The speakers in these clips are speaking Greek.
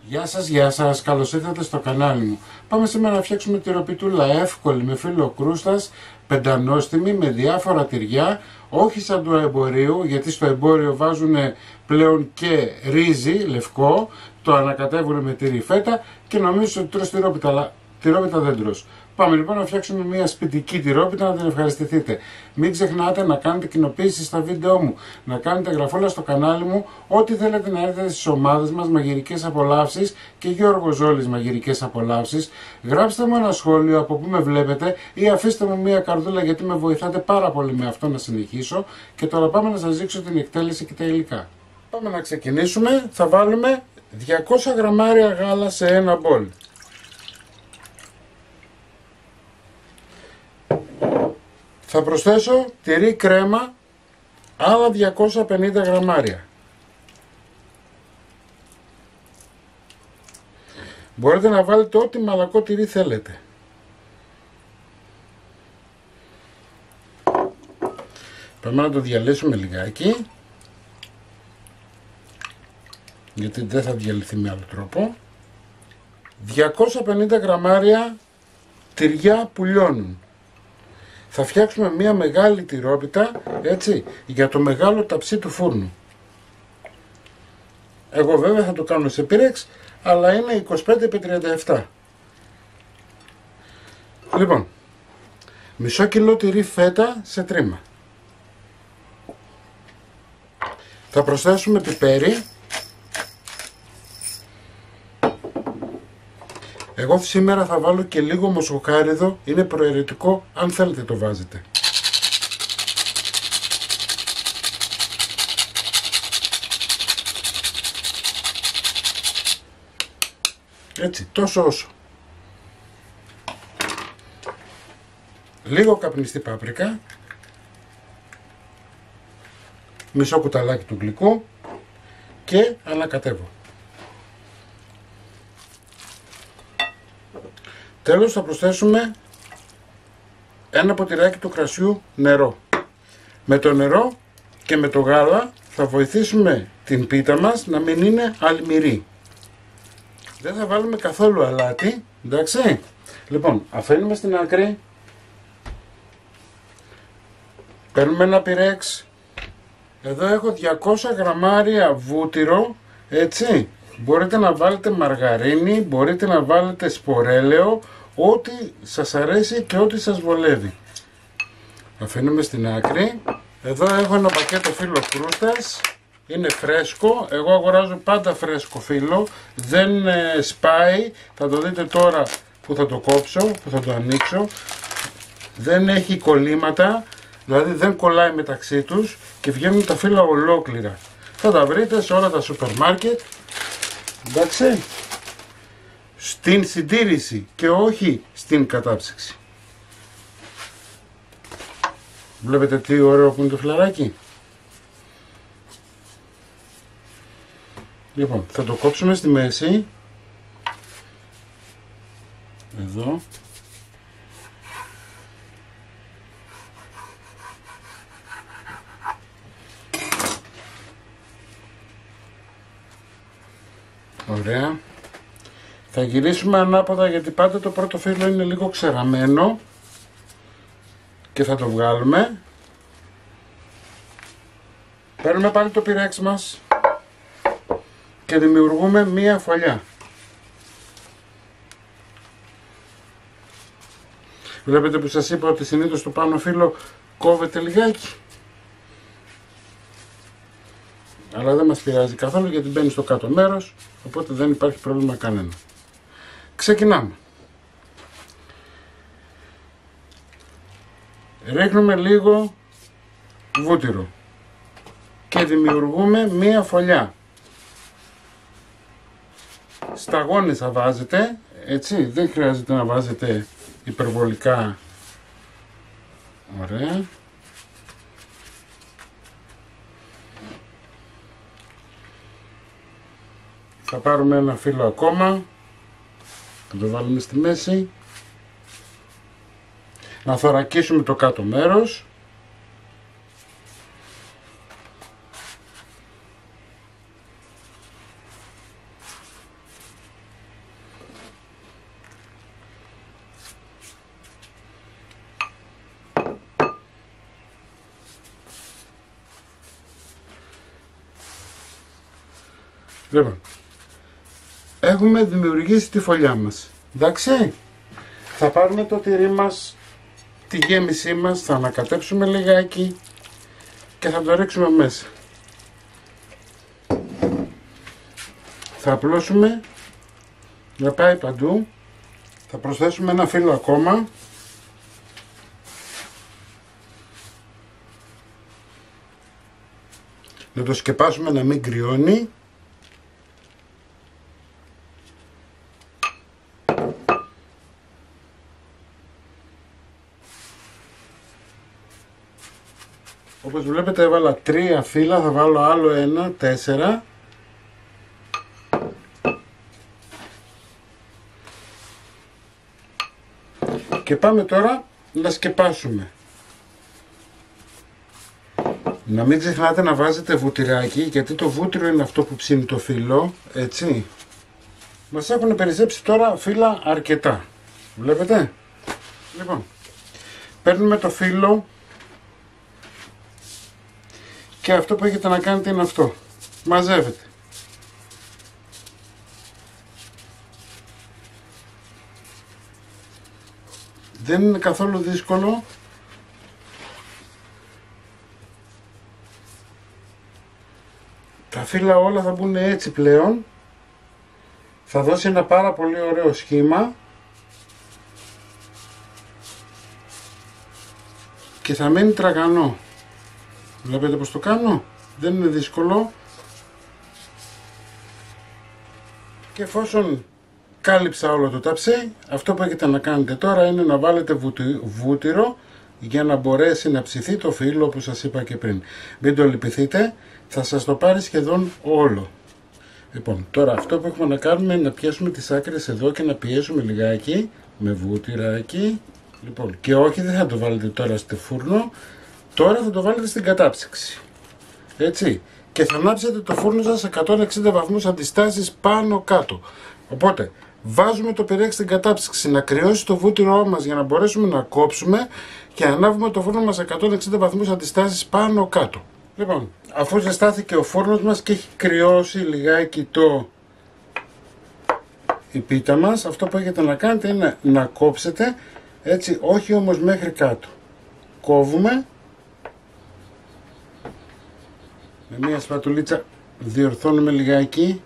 Γεια σας, καλώς ήρθατε στο κανάλι μου. Πάμε σήμερα να φτιάξουμε τυροπιτούλα εύκολη με φύλλο κρούστας, πεντανόστιμη, με διάφορα τυριά, όχι σαν του εμπορίου, γιατί στο εμπόριο βάζουν πλέον και ρύζι λευκό, το ανακατεύουν με τυρί φέτα και νομίζω ότι τρως τυρόπιτα, αλλά τυρόπιτα δεν τρως. Πάμε λοιπόν να φτιάξουμε μια σπιτική τυρόπιτα να την ευχαριστηθείτε. Μην ξεχνάτε να κάνετε κοινοποίηση στα βίντεό μου, να κάνετε εγγραφόλα στο κανάλι μου, ό,τι θέλετε να έρθετε στις ομάδες μας Μαγειρικές Απολαύσεις και Γιώργο Ζόλης Μαγειρικές Απολαύσεις. Γράψτε μου ένα σχόλιο από που με βλέπετε ή αφήστε μου μια καρδούλα γιατί με βοηθάτε πάρα πολύ με αυτό να συνεχίσω. Και τώρα πάμε να σας δείξω την εκτέλεση και τα υλικά. Πάμε να ξεκινήσουμε, θα βάλουμε 200 γραμμάρια γάλα σε ένα μπολ. Θα προσθέσω τυρί κρέμα, άλλα 250 γραμμάρια. Μπορείτε να βάλετε ό,τι μαλακό τυρί θέλετε. Πάμε να το διαλύσουμε λιγάκι, γιατί δεν θα διαλυθεί με άλλο τρόπο. 250 γραμμάρια τυριά που λιώνουν. Θα φτιάξουμε μια μεγάλη τυρόπιτα, έτσι, για το μεγάλο ταψί του φούρνου. Εγώ βέβαια θα το κάνω σε πύρεξ, αλλά είναι 25x37. Λοιπόν, μισό κιλό τυρί φέτα σε τρίμα. Θα προσθέσουμε πιπέρι. Εγώ σήμερα θα βάλω και λίγο μοσχοκάριδο, είναι προαιρετικό, αν θέλετε το βάζετε. Έτσι, τόσο όσο. Λίγο καπνιστή πάπρικα. Μισό κουταλάκι του γλυκού και ανακατεύω. Τέλος θα προσθέσουμε ένα ποτηράκι του κρασιού νερό. Με το νερό και με το γάλα θα βοηθήσουμε την πίτα μας να μην είναι αλμυρή. Δεν θα βάλουμε καθόλου αλάτι, εντάξει. Λοιπόν, αφήνουμε στην άκρη. Παίρνουμε ένα πυρέξ. Εδώ έχω 200 γραμμάρια βούτυρο, έτσι. Μπορείτε να βάλετε μαργαρίνη, μπορείτε να βάλετε σπορέλαιο, ό,τι σας αρέσει και ό,τι σας βολεύει. Αφήνουμε στην άκρη. Εδώ έχω ένα πακέτο φύλλο κρούστας, είναι φρέσκο, εγώ αγοράζω πάντα φρέσκο φύλλο, δεν σπάει, θα το δείτε τώρα που θα το κόψω, που θα το ανοίξω. Δεν έχει κολλήματα, δηλαδή δεν κολλάει μεταξύ τους και βγαίνουν τα φύλλα ολόκληρα. Θα τα βρείτε σε όλα τα σούπερ μάρκετ. Εντάξει, στην συντήρηση και όχι στην κατάψυξη. Βλέπετε τι ωραίο που είναι το φλαράκι. Λοιπόν, θα το κόψουμε στη μέση. Εδώ. Ωραία. Θα γυρίσουμε ανάποδα γιατί πάντα το πρώτο φύλλο είναι λίγο ξεραμένο και θα το βγάλουμε. Παίρνουμε πάλι το πυρέξ μας και δημιουργούμε μία φωλιά. Βλέπετε που σας είπα ότι συνήθως το πάνω φύλλο κόβεται λιγάκι. Αλλά δεν μας πειράζει καθόλου γιατί μπαίνει στο κάτω μέρος, οπότε δεν υπάρχει πρόβλημα κανένα. Ξεκινάμε. Ρίχνουμε λίγο βούτυρο και δημιουργούμε μία φωλιά. Σταγόνες θα βάζετε, έτσι, δεν χρειάζεται να βάζετε υπερβολικά. Ωραία. Θα πάρουμε ένα φύλλο ακόμα, θα το βάλουμε στη μέση, να θωρακίσουμε το κάτω μέρος. Λοιπόν, έχουμε δημιουργήσει τη φωλιά μας. Εντάξει, θα πάρουμε το τυρί μας, τη γέμισή μας, θα ανακατέψουμε λιγάκι και θα το ρίξουμε μέσα. Θα απλώσουμε να πάει παντού. Θα προσθέσουμε ένα φύλλο ακόμα. Να το σκεπάσουμε να μην κρυώνει. Όπως βλέπετε έβαλα 3 φύλλα, θα βάλω άλλο ένα, 4. Και πάμε τώρα να σκεπάσουμε. Να μην ξεχνάτε να βάζετε βουτυράκι, γιατί το βούτυρο είναι αυτό που ψήνει το φύλλο, έτσι. Μας έχουν περισσέψει τώρα φύλλα αρκετά. Βλέπετε. Λοιπόν, παίρνουμε το φύλλο και αυτό που έχετε να κάνετε είναι αυτό. Μαζεύετε. Δεν είναι καθόλου δύσκολο. Τα φύλλα όλα θα μπουν έτσι πλέον. Θα δώσει ένα πάρα πολύ ωραίο σχήμα. Και θα μείνει τραγανό. Βλέπετε πως το κάνω. Δεν είναι δύσκολο. Και εφόσον κάλυψα όλο το ταψί, αυτό που έχετε να κάνετε τώρα είναι να βάλετε βούτυρο για να μπορέσει να ψηθεί το φύλλο, όπως σας είπα και πριν. Μην το λυπηθείτε, θα σας το πάρει σχεδόν όλο. Λοιπόν, τώρα αυτό που έχουμε να κάνουμε είναι να πιέσουμε τις άκρες εδώ και να πιέσουμε λιγάκι με βούτυράκι. Λοιπόν, και όχι, δεν θα το βάλετε τώρα στο φούρνο, τώρα θα το βάλετε στην κατάψυξη. Έτσι. Και θα ανάψετε το φούρνο σας σε 160 βαθμούς αντιστάσεις πάνω κάτω. Οπότε βάζουμε το πυρέξι στην κατάψυξη να κρυώσει το βούτυρό μας για να μπορέσουμε να κόψουμε και ανάβουμε το φούρνο μας σε 160 βαθμούς αντιστάσεις πάνω κάτω. Λοιπόν, αφού ζεστάθηκε ο φούρνος μας και έχει κρυώσει λιγάκι η πίτα μας, αυτό που έχετε να κάνετε είναι να κόψετε, έτσι, όχι όμως μέχρι κάτω. Κόβουμε. Με μία σπατουλίτσα διορθώνουμε λιγάκι.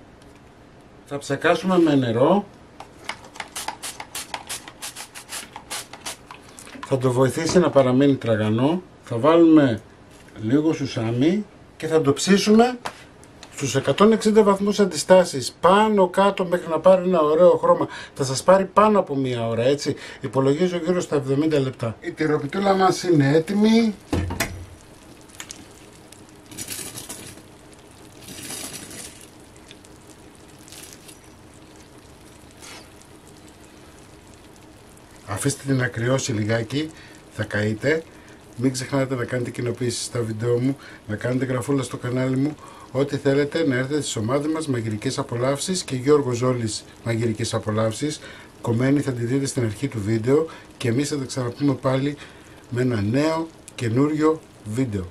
Θα ψεκάσουμε με νερό. Θα το βοηθήσει να παραμείνει τραγανό. Θα βάλουμε λίγο σουσάμι και θα το ψήσουμε στους 160 βαθμούς αντιστάσεις πάνω κάτω μέχρι να πάρει ένα ωραίο χρώμα. Θα σας πάρει πάνω από μία ώρα, έτσι. Υπολογίζω γύρω στα 70 λεπτά. Η τυροπιτούλα μας είναι έτοιμη. Αφήστε την να κρυώσει λιγάκι, θα καείτε. Μην ξεχνάτε να κάνετε κοινοποίησεις στα βίντεο μου, να κάνετε γραφούλα στο κανάλι μου. Ό,τι θέλετε, να έρθετε στις ομάδες μας Μαγειρικές Απολαύσεις και Γιώργος Ζόλης Μαγειρικές Απολαύσεις. Κομμένη θα τη δείτε στην αρχή του βίντεο και εμείς θα τα ξαναπούμε πάλι με ένα νέο καινούριο βίντεο.